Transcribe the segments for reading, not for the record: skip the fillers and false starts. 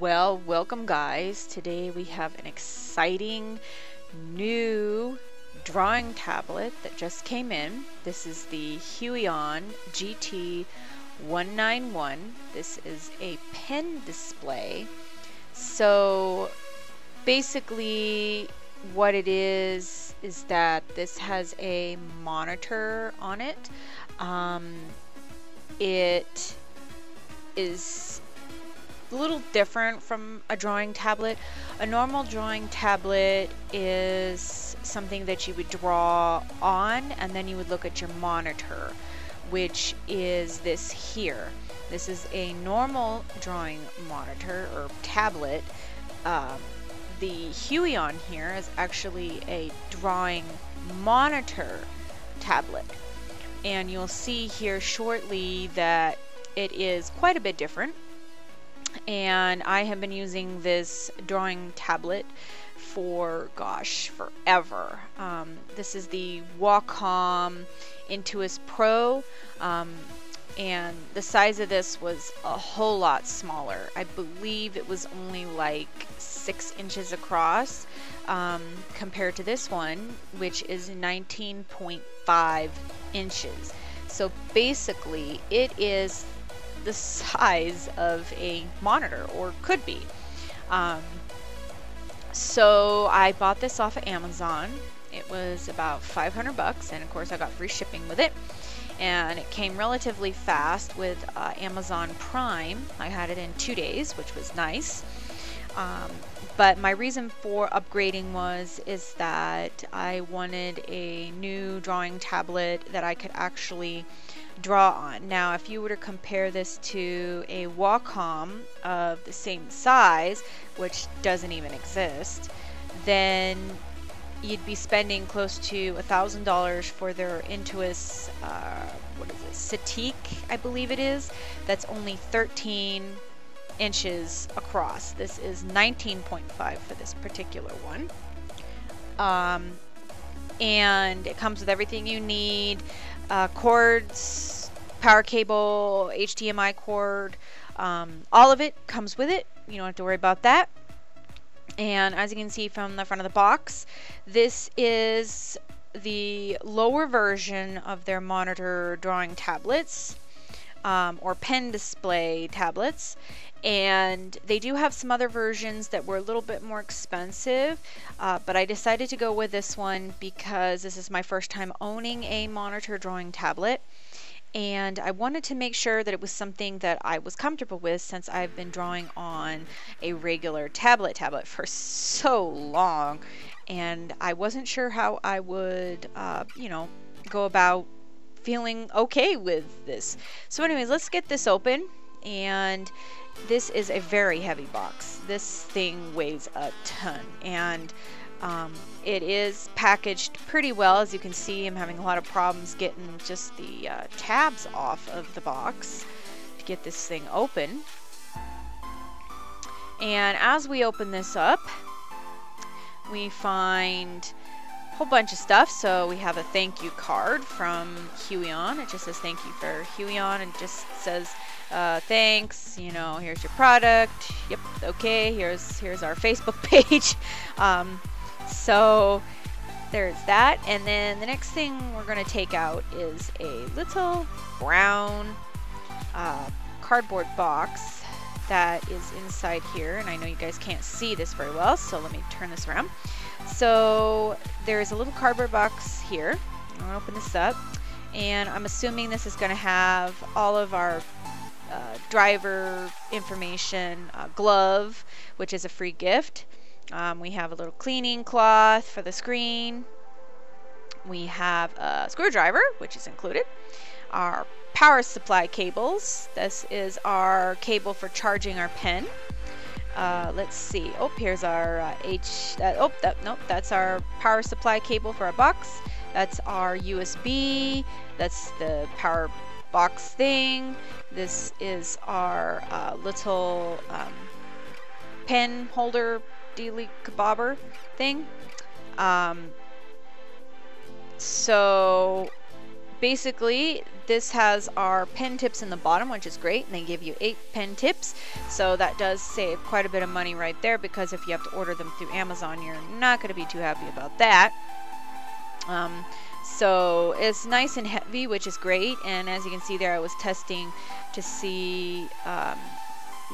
Well, welcome guys. Today we have an exciting new drawing tablet that just came in. This is the Huion GT191. This is a pen display. So basically what it is that this has a monitor on it. It is a little different from a drawing tablet. A normal drawing tablet is something that you would draw on and then you would look at your monitor, which is this here. This is a normal drawing monitor or tablet. The Huion here is actually a drawing monitor tablet, and you'll see here shortly that it is quite a bit different. And I have been using this drawing tablet for, gosh, forever. This is the Wacom Intuos Pro, and the size of this was a whole lot smaller. I believe it was only like 6 inches across, compared to this one, which is 19.5 inches. So basically it is the size of a monitor, or could be. So I bought this off of Amazon. It was about 500 bucks, and of course I got free shipping with it, and it came relatively fast with Amazon Prime. I had it in 2 days, which was nice. But my reason for upgrading is that I wanted a new drawing tablet that I could actually draw on. Now, if you were to compare this to a Wacom of the same size, which doesn't even exist, then you'd be spending close to $1,000 for their Intuos, what is it, Citique, I believe it is. That's only 13 inches across. This is 19.5 for this particular one. And it comes with everything you need. Cords, power cable, HDMI cord, all of it comes with it. You don't have to worry about that. And as you can see from the front of the box, this is the lower version of their monitor drawing tablets, or pen display tablets. And they do have some other versions that were a little bit more expensive, but I decided to go with this one because this is my first time owning a monitor drawing tablet, and I wanted to make sure that it was something that I was comfortable with, since I've been drawing on a regular tablet for so long, and I wasn't sure how I would go about feeling okay with this. So anyways, let's get this open. And this is a very heavy box. This thing weighs a ton, and it is packaged pretty well. As you can see, I'm having a lot of problems getting just the tabs off of the box to get this thing open. And as we open this up, we find a whole bunch of stuff. So we have a thank you card from Huion. It just says thank you for Huion, and it just says thanks, here's your product. Yep, okay, here's our Facebook page. So there's that. And then the next thing we're going to take out is a little brown cardboard box that is inside here. And I know you guys can't see this very well, so let me turn this around. So there's a little cardboard box here. I'm going to open this up, and I'm assuming this is going to have all of our driver information, glove, which is a free gift. We have a little cleaning cloth for the screen. We have a screwdriver, which is included. Our power supply cables. This is our cable for charging our pen. Let's see. Oh, here's our nope, that's our power supply cable for our box. That's our USB. That's the power box thing. This is our little pen holder dealy kabobber thing. So basically this has our pen tips in the bottom, which is great, and they give you 8 pen tips, so that does save quite a bit of money right there, because if you have to order them through Amazon, you're not going to be too happy about that. So it's nice and heavy, which is great, and as you can see there, I was testing to see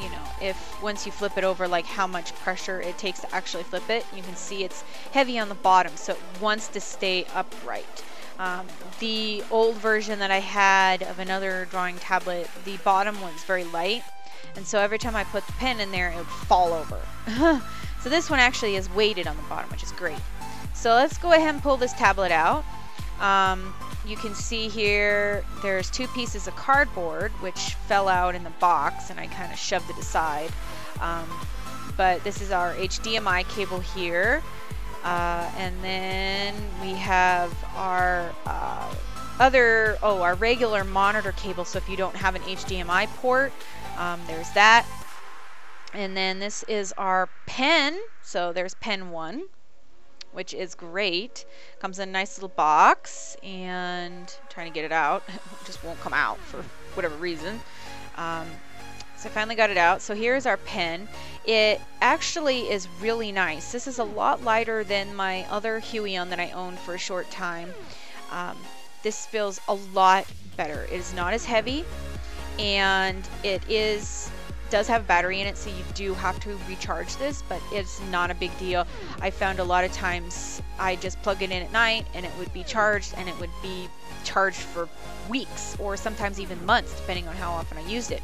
you know, if once you flip it over, like how much pressure it takes to actually flip it. You can see it's heavy on the bottom, so it wants to stay upright. The old version that I had of another drawing tablet, the bottom was very light, and so every time I put the pen in there, it would fall over. So this one actually is weighted on the bottom, which is great. So let's go ahead and pull this tablet out. You can see here there's 2 pieces of cardboard which fell out in the box, and I kind of shoved it aside. But this is our HDMI cable here, and then we have our our regular monitor cable. So if you don't have an HDMI port, there's that. And then this is our pen. So there's pen 1, which is great. Comes in a nice little box, and I'm trying to get it out. It just won't come out for whatever reason. So I finally got it out. So here's our pen. It actually is really nice. This is a lot lighter than my other Huion that I owned for a short time. This feels a lot better. It is not as heavy, and it does have a battery in it, so you do have to recharge this, but it's not a big deal. I found a lot of times I just plug it in at night and it would be charged, and it would be charged for weeks or sometimes even months, depending on how often I used it.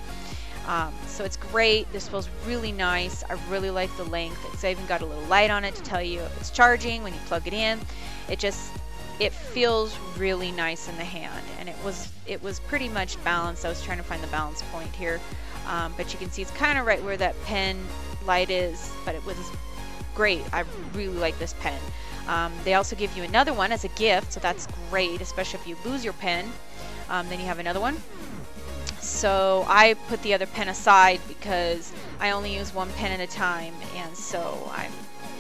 So it's great. This feels really nice. I really like the length. It's even got a little light on it to tell you if it's charging when you plug it in. It feels really nice in the hand, and it was pretty much balanced. I was trying to find the balance point here, but you can see it's kind of right where that pen light is, but it was great. I really like this pen. They also give you another one as a gift, so that's great, especially if you lose your pen. Then you have another one. So I put the other pen aside because I only use one pen at a time, and so I'm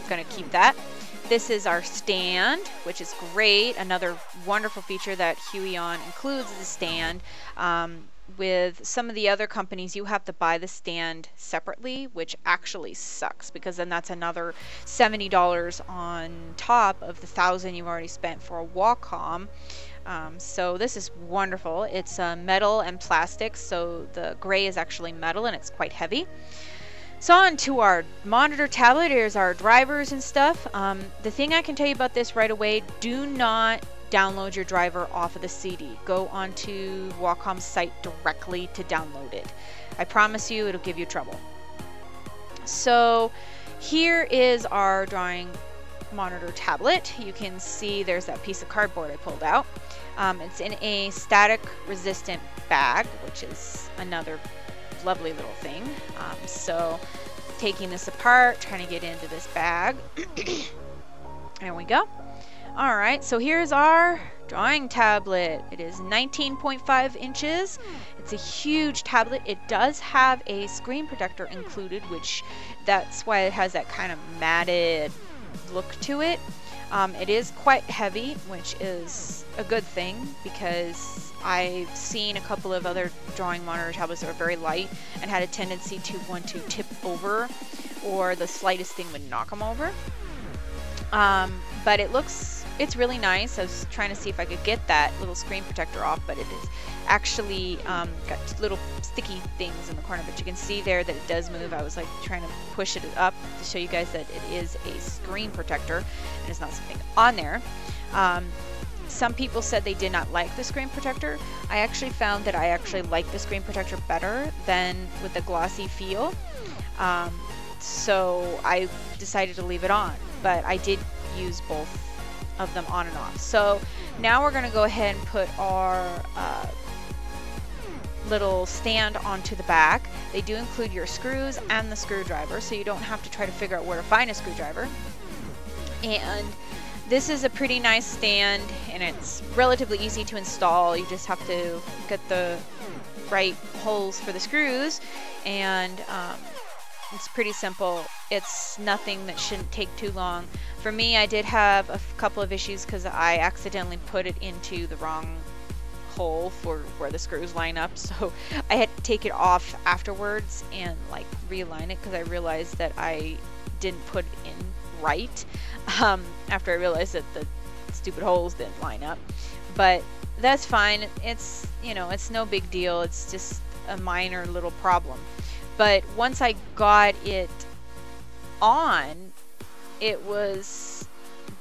going to keep that. This is our stand, which is great. Another wonderful feature that Huion includes is a stand. With some of the other companies, you have to buy the stand separately, which actually sucks, because then that's another $70 on top of the $1,000 you've already spent for a Wacom. So this is wonderful. It's metal and plastic, so the gray is actually metal, and it's quite heavy. So on to our monitor tablet. Here's our drivers and stuff. The thing I can tell you about this right away, do not download your driver off of the CD. Go onto Wacom's site directly to download it. I promise you it'll give you trouble. So here is our drawing monitor tablet. You can see there's that piece of cardboard I pulled out. It's in a static resistant bag, which is another lovely little thing. So taking this apart, trying to get into this bag. There we go. All right, so here's our drawing tablet. It is 19.5 inches. It's a huge tablet. It does have a screen protector included, which that's why it has that kind of matted look to it. It is quite heavy, which is a good thing, because I've seen a couple of other drawing monitor tablets that were very light and had a tendency to want to tip over, or the slightest thing would knock them over. But it's really nice. I was trying to see if I could get that little screen protector off, but it is actually got little sticky things in the corner, but you can see there that it does move. I was like trying to push it up to show you guys that it is a screen protector and it's not something on there. Some people said they did not like the screen protector. I actually found that I actually like the screen protector better than with the glossy feel. So I decided to leave it on, but I did use both of them on and off. So now we're going to go ahead and put our little stand onto the back. They do include your screws and the screwdriver, so you don't have to try to figure out where to find a screwdriver. And this is a pretty nice stand, and it's relatively easy to install. You just have to get the right holes for the screws, and it's pretty simple. It's nothing that shouldn't take too long. For me, I did have a couple of issues because I accidentally put it into the wrong hole for where the screws line up, so I had to take it off afterwards and like realign it, because I realized that I didn't put it in right after I realized that the stupid holes didn't line up. But that's fine. It's, you know, it's no big deal. It's just a minor little problem. But once I got it on, it was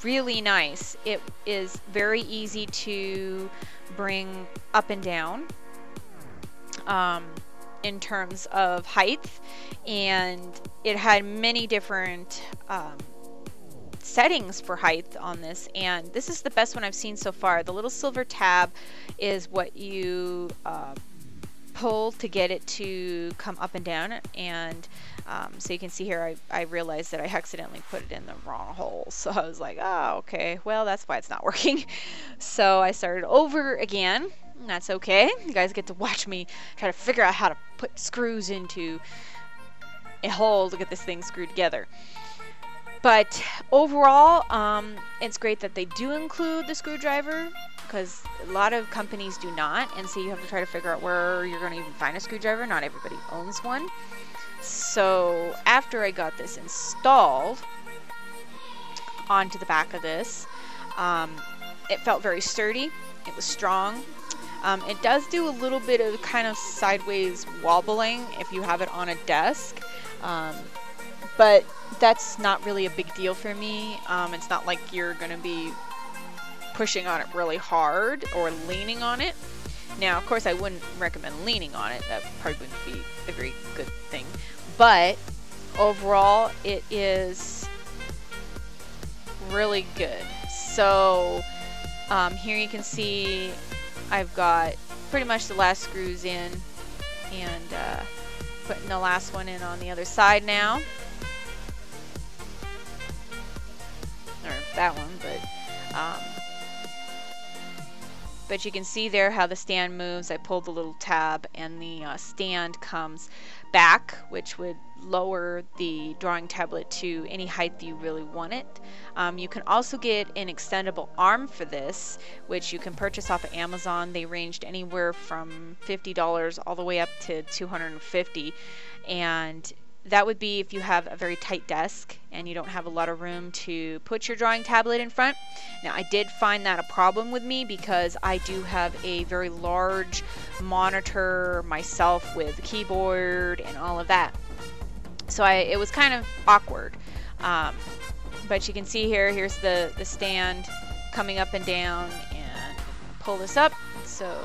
really nice. It is very easy to bring up and down in terms of height, and it had many different settings for height on this, and this is the best one I've seen so far. The little silver tab is what you pull to get it to come up and down, and so you can see here I realized that I accidentally put it in the wrong hole, so I was like, oh, okay, well, that's why it's not working. So I started over again, and that's okay. You guys get to watch me try to figure out how to put screws into a hole to get this thing screwed together. But overall, it's great that they do include the screwdriver, because a lot of companies do not, and so you have to try to figure out where you're going to even find a screwdriver. Not everybody owns one. So after I got this installed onto the back of this, it felt very sturdy. It was strong. It does do a little bit of kind of sideways wobbling if you have it on a desk, but that's not really a big deal for me. It's not like you're going to be pushing on it really hard or leaning on it. Now, of course, I wouldn't recommend leaning on it. That probably wouldn't be a very good thing. But overall, it is really good. So here you can see I've got pretty much the last screws in, and putting the last one in on the other side now. Or that one, but you can see there how the stand moves. I pulled the little tab, and the stand comes back, which would lower the drawing tablet to any height that you really want it. You can also get an extendable arm for this, which you can purchase off of Amazon. They ranged anywhere from $50 all the way up to $250, and that would be if you have a very tight desk and you don't have a lot of room to put your drawing tablet in front. Now, I did find that a problem with me, because I do have a very large monitor myself with a keyboard and all of that. So it was kind of awkward. But you can see here's the stand coming up and down, and pull this up. So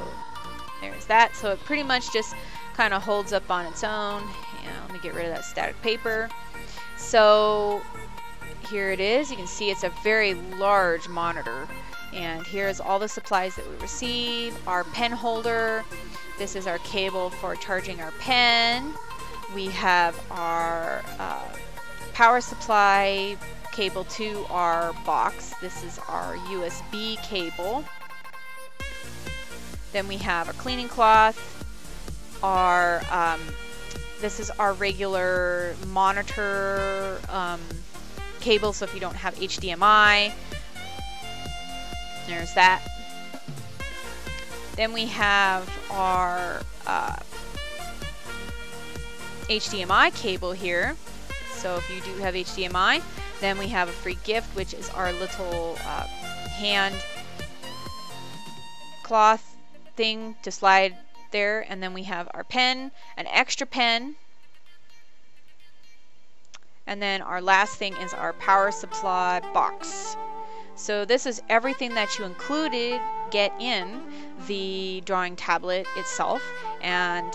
there's that. So it pretty much just kind of holds up on its own. Let me get rid of that static paper. So here it is. You can see it's a very large monitor, and here's all the supplies that we receive. Our pen holder. This is our cable for charging our pen. We have our power supply cable to our box. This is our USB cable. Then we have a cleaning cloth. Our this is our regular monitor cable, so if you don't have HDMI, there's that. Then we have our HDMI cable here, so if you do have HDMI. Then we have a free gift, which is our little hand cloth thing to slide there. And then we have our pen, an extra pen, and then our last thing is our power supply box. So this is everything that you included get in the drawing tablet itself. And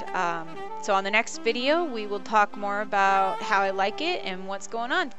so on the next video we will talk more about how I like it and what's going on.